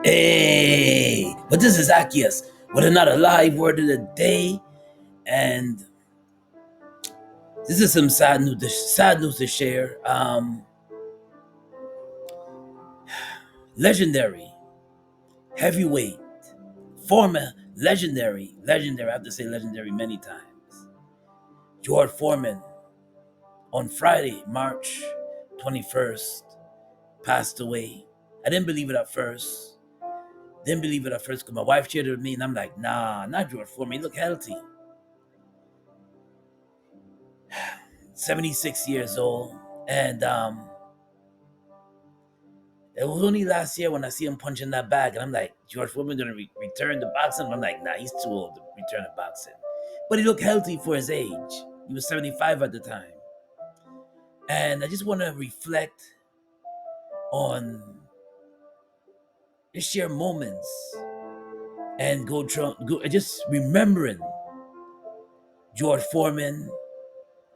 Hey, but this is Zaccheus with another live word of the day, and this is some sad news to share. Legendary heavyweight, former legendary. I have to say legendary many times. George Foreman on Friday, March 21st, passed away. I didn't believe it at first. Didn't believe it at first because my wife shared it with me, and I'm like, nah, not George Foreman. He look healthy. 76 years old, and it was only last year when I see him punching that bag, and I'm like, George Foreman gonna return to boxing? I'm like, nah, he's too old to return to boxing. But he looked healthy for his age. He was 75 at the time. And I just want to reflect on just share moments and go just remembering George Foreman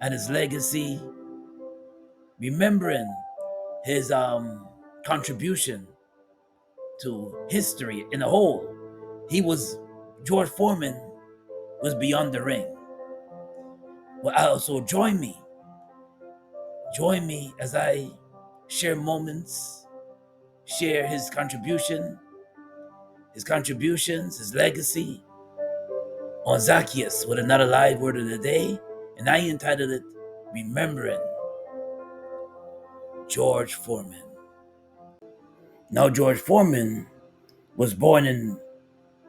and his legacy, remembering his contribution to history in a whole. He was George Foreman was beyond the ring. Well, also join me as I share moments, share his contributions, his legacy on Zaccheus with another live word of the day, and I entitled it "Remembering George Foreman." Now, George Foreman was born in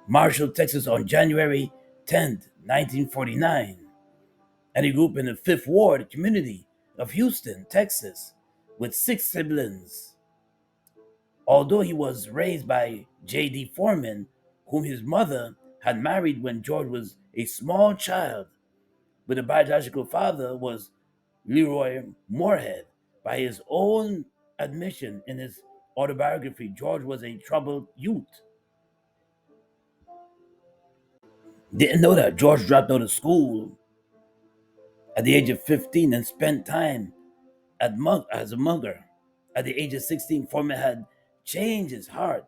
Marshall, Texas on January 10th, 1949, and he grew up in the Fifth Ward community of Houston, Texas, with six siblings. Although he was raised by J.D. Foreman, whom his mother had married when George was a small child, but the biological father was Leroy Moorhead. By his own admission in his autobiography, George was a troubled youth. Didn't know that George dropped out of school at the age of 15 and spent time as a mugger. At the age of 16, Foreman had changed his heart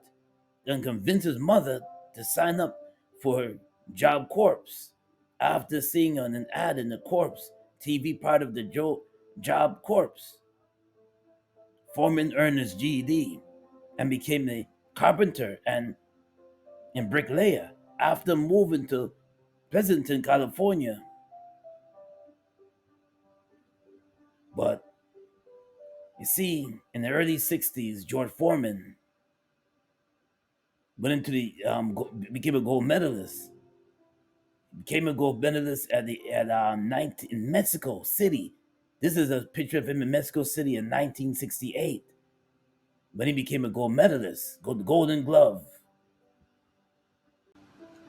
and convinced his mother to sign up for Job Corps after seeing an ad in the Corps TV part of the Job Corps. Foreman earned his GED and became a carpenter and bricklayer after moving to Pleasanton, California. But you see, in the early 60s, George Foreman went into became a gold medalist. Became a gold medalist in Mexico City. This is a picture of him in Mexico City in 1968 when he became a gold medalist, got the Golden Glove.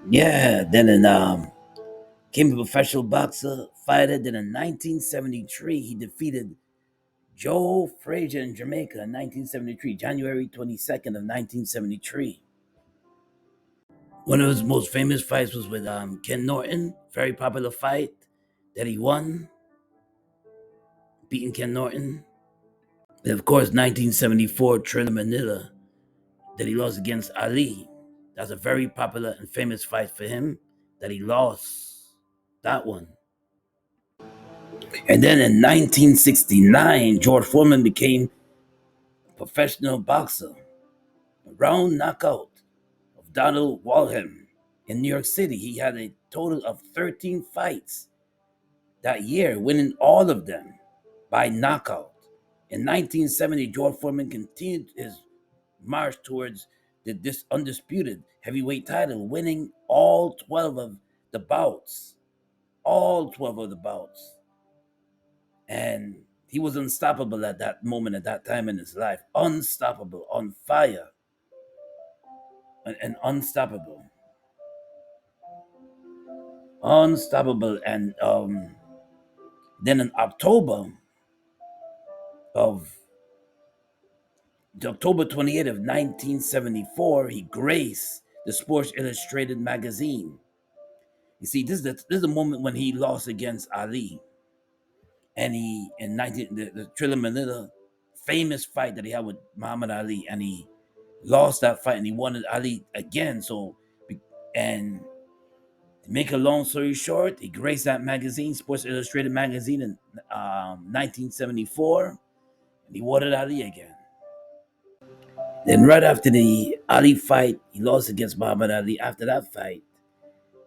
Yeah, then became a professional boxer, fighter. Then in 1973, he defeated Joe Frazier in Jamaica in 1973, January 22nd of 1973. One of his most famous fights was with Ken Norton, very popular fight that he won, beating Ken Norton. And of course, 1974, Thriller Manila, that he lost against Ali. That's a very popular and famous fight for him that he lost that one. And then in 1969, George Foreman became a professional boxer. A round knockout of Donald Walham in New York City. He had a total of 13 fights that year, winning all of them by knockout. In 1970, George Foreman continued his march towards this undisputed heavyweight title, winning all 12 of the bouts. All 12 of the bouts. And he was unstoppable at that moment, at that time in his life. Unstoppable, on fire, and unstoppable. Unstoppable. And then in of October 28th of 1974, he graced the Sports Illustrated magazine. You see, this is the moment when he lost against Ali, and he in 19 the Thriller Manila famous fight that he had with Muhammad Ali, and he lost that fight, and he wanted Ali again. So, and to make a long story short, he graced that magazine, Sports Illustrated magazine, in 1974, and he wanted Ali again. Then right after the Ali fight, he lost against Muhammad Ali. After that fight,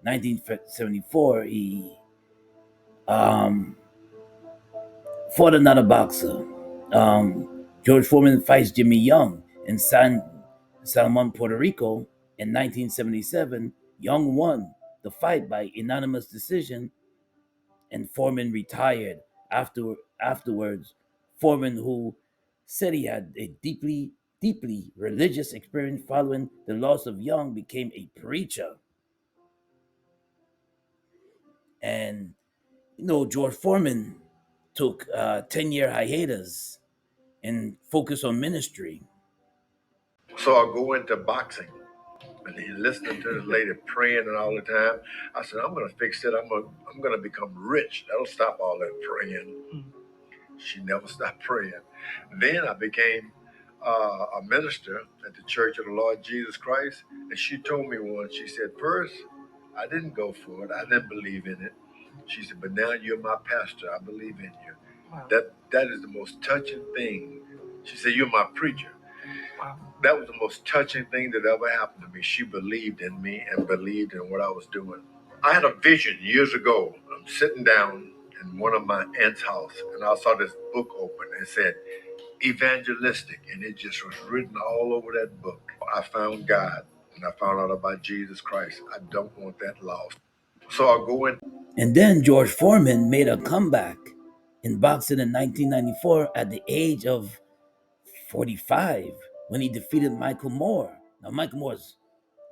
1974, he um, fought another boxer. George Foreman fights Jimmy Young in San Salmon, Puerto Rico in 1977. Young won the fight by unanimous decision, and Foreman retired. Afterwards, Foreman, who said he had a deeply religious experience following the loss of Young, became a preacher. And George Foreman took a 10-year hiatus and focused on ministry. So I go into boxing, and he's listening to this lady praying and all the time. I said, I'm gonna fix it. I'm gonna become rich. That'll stop all that praying. She never stopped praying. Then I became a minister at the Church of the Lord Jesus Christ, and she told me once. She said, first, I didn't go for it. I didn't believe in it. She said, but now you're my pastor. I believe in you. Wow. That is the most touching thing. She said, you're my preacher. Wow. That was the most touching thing that ever happened to me. She believed in me and believed in what I was doing. I had a vision years ago. I'm sitting down in one of my aunt's house, and I saw this book open and it said evangelistic, and it just was written all over that book. I found God, and I found out about Jesus Christ. I don't want that lost. So I'll go in. And then George Foreman made a comeback in boxing in 1994 at the age of 45 when he defeated Michael Moore. Now, Michael Moore's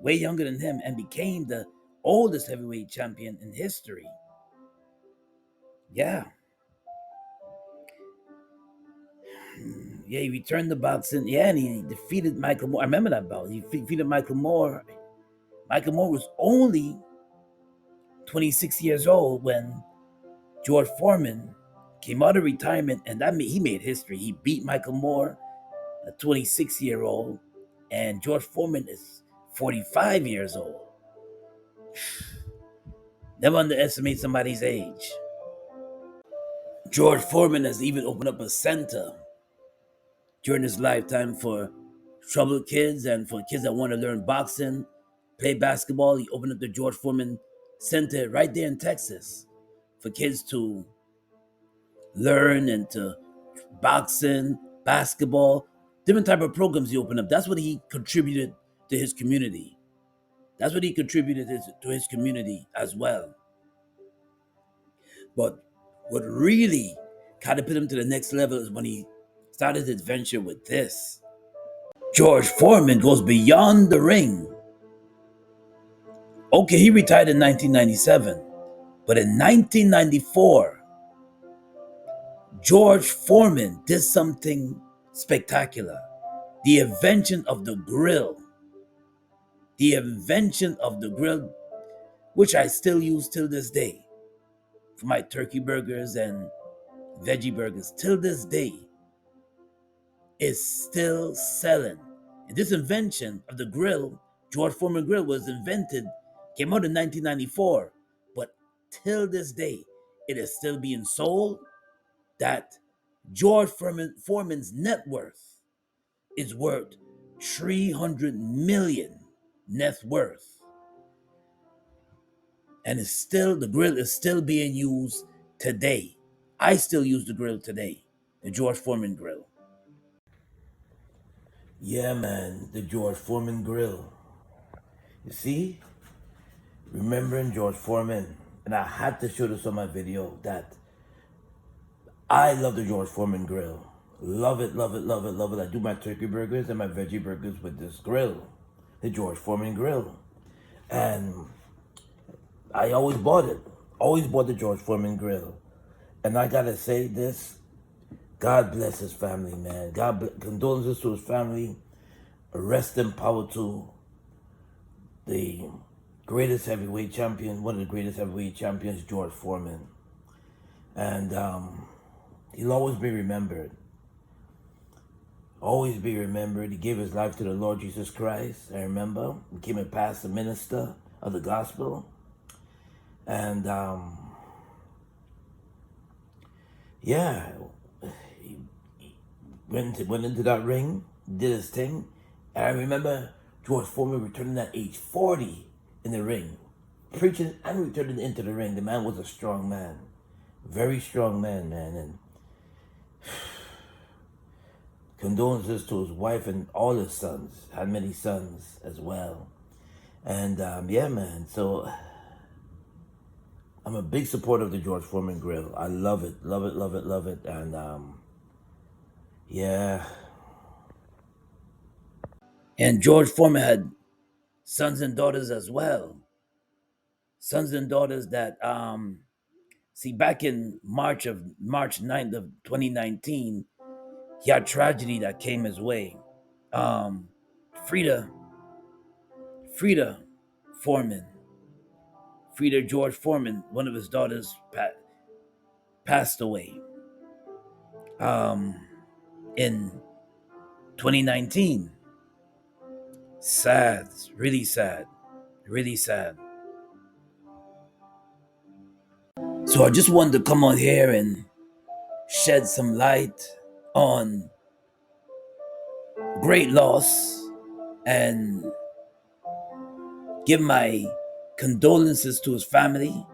way younger than him and became the oldest heavyweight champion in history. Yeah. Yeah, he returned to boxing. Yeah, and he defeated Michael Moore. I remember that bout. He defeated Michael Moore. Michael Moore was only 26 years old when George Foreman came out of retirement, and he made history. He beat Michael Moore, a 26-year-old, and George Foreman is 45 years old. Never underestimate somebody's age. George Foreman has even opened up a center during his lifetime for troubled kids and for kids that want to learn boxing, play basketball. He opened up the George Foreman Center right there in Texas for kids to learn and to boxing, basketball, different type of programs he opened up. That's what he contributed to his community. That's what he contributed to his community as well. But what really kind of put him to the next level is when he started his venture with this. George Foreman goes beyond the ring. Okay, he retired in 1997, but in 1994, George Foreman did something spectacular. The invention of the grill. The invention of the grill, which I still use till this day for my turkey burgers and veggie burgers. Till this day, is still selling. And this invention of the grill, George Foreman grill, came out in 1994, but till this day, it is still being sold. That George Foreman's net worth is worth 300 million net worth. And the grill is still being used today. I still use the grill today, the George Foreman grill. Yeah, man, the George Foreman grill. You see, remembering George Foreman, and I had to show this on my video that I love the George Foreman grill. Love it, love it, love it, love it. I do my turkey burgers and my veggie burgers with this grill, the George Foreman grill. And I always bought it. Always bought the George Foreman grill. And I gotta say this, God bless his family, man. Condolences to his family. Rest in power to the greatest heavyweight champion, one of the greatest heavyweight champions, George Foreman. And he'll always be remembered. always be remembered. He gave his life to the Lord Jesus Christ. I remember. He became a pastor, minister of the gospel. And yeah, he went into that ring, did his thing. And I remember George Foreman returning at age 40 in the ring, preaching and returning into the ring. The man was a strong man, very strong man, man. And condolences to his wife and all his sons. Had many sons as well. And yeah, man. So I'm a big supporter of the George Foreman Grill. I love it, love it, love it, love it. And yeah. And George Foreman had sons and daughters as well. Sons and daughters that see, back in March 9th of 2019, he had tragedy that came his way. Um Frida Frida Foreman, Frida George Foreman, one of his daughters passed away in 2019. Sad, really sad, really sad. So I just wanted to come on here and shed some light on great loss and give my condolences to his family.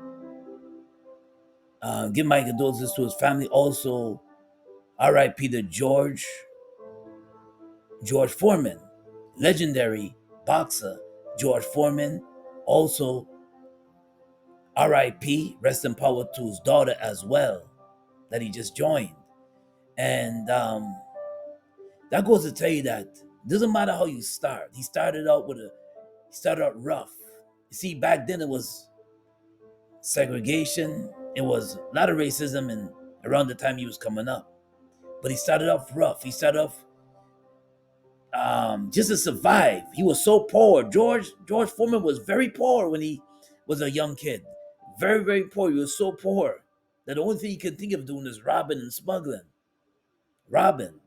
Give my condolences to his family. Also, R.I.P. to George Foreman, legendary boxer George Foreman. Also, R.I.P. Rest in power to his daughter as well, that he just joined. And that goes to tell you that it doesn't matter how you start. He started out rough. You see, back then it was segregation. It was a lot of racism, and around the time he was coming up. But he started off rough. He started off just to survive. He was so poor. George Foreman was very poor when he was a young kid. Very, very poor. He was so poor that the only thing he could think of doing is robbing and smuggling. Robbing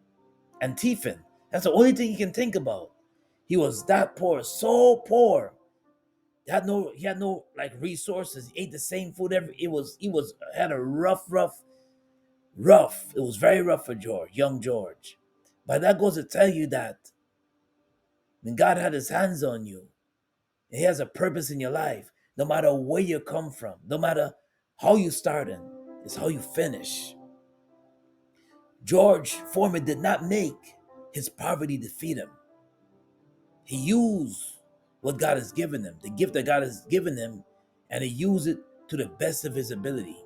and thieving. That's the only thing he can think about. He was that poor, so poor. He had no like resources. He ate the same food every. He had a rough. It was very rough for young George. But that goes to tell you that when God had his hands on you, he has a purpose in your life. No matter where you come from, no matter how you started, it's how you finish. George Foreman did not make his poverty defeat him. He used what God has given him, the gift that God has given him, and he used it to the best of his ability.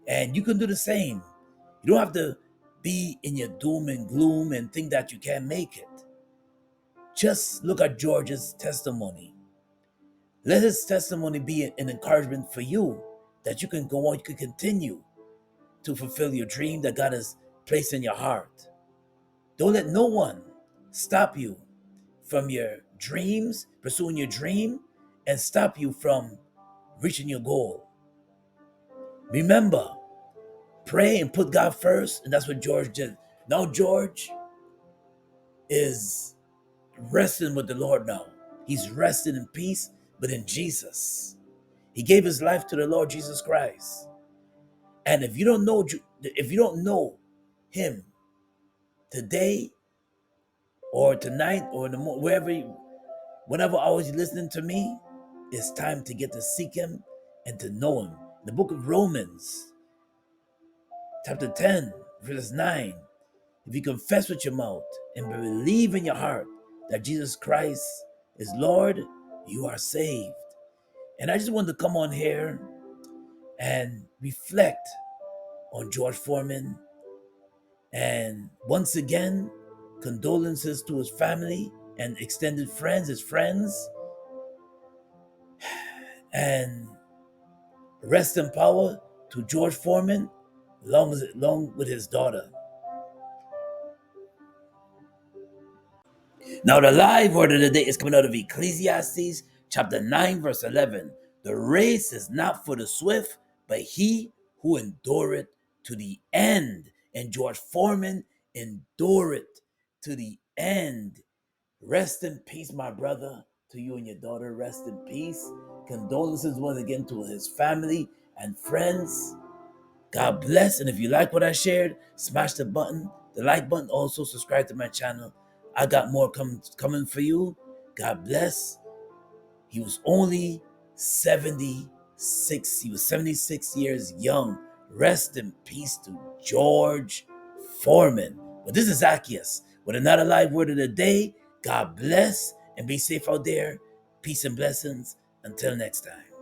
And you can do the same. You don't have to be in your doom and gloom and think that you can't make it. Just look at George's testimony. Let his testimony be an encouragement for you that you can go on, you can continue to fulfill your dream that God has placed in your heart. Don't let no one stop you from your dreams, pursuing your dream, and stop you from reaching your goal. Remember, pray and put God first, and that's what George did. Now George is resting with the Lord now. He's resting in peace, but in Jesus. He gave his life to the Lord Jesus Christ. And if you don't know him today or tonight or in the whenever hours you're listening to me, it's time to get to seek him and to know him. The book of Romans, chapter 10, verse 9. If you confess with your mouth and believe in your heart that Jesus Christ is Lord, you are saved. And I just wanted to come on here and reflect on George Foreman. And once again, condolences to his family and extended friends, his friends. And rest in power to George Foreman, along with his daughter. Now, the live word of the day is coming out of Ecclesiastes chapter 9, verse 11. The race is not for the swift, but he who endureth to the end. And George Foreman endured to the end. Rest in peace, my brother. To you and your daughter, rest in peace. Condolences once again to his family and friends. God bless. And if you like what I shared, smash the button, the like button. Also, subscribe to my channel. I got more coming for you. God bless. He was only 76. He was 76 years young. Rest in peace to George Foreman. But this is Zaccheus with another live word of the day. God bless and be safe out there. Peace and blessings. Until next time.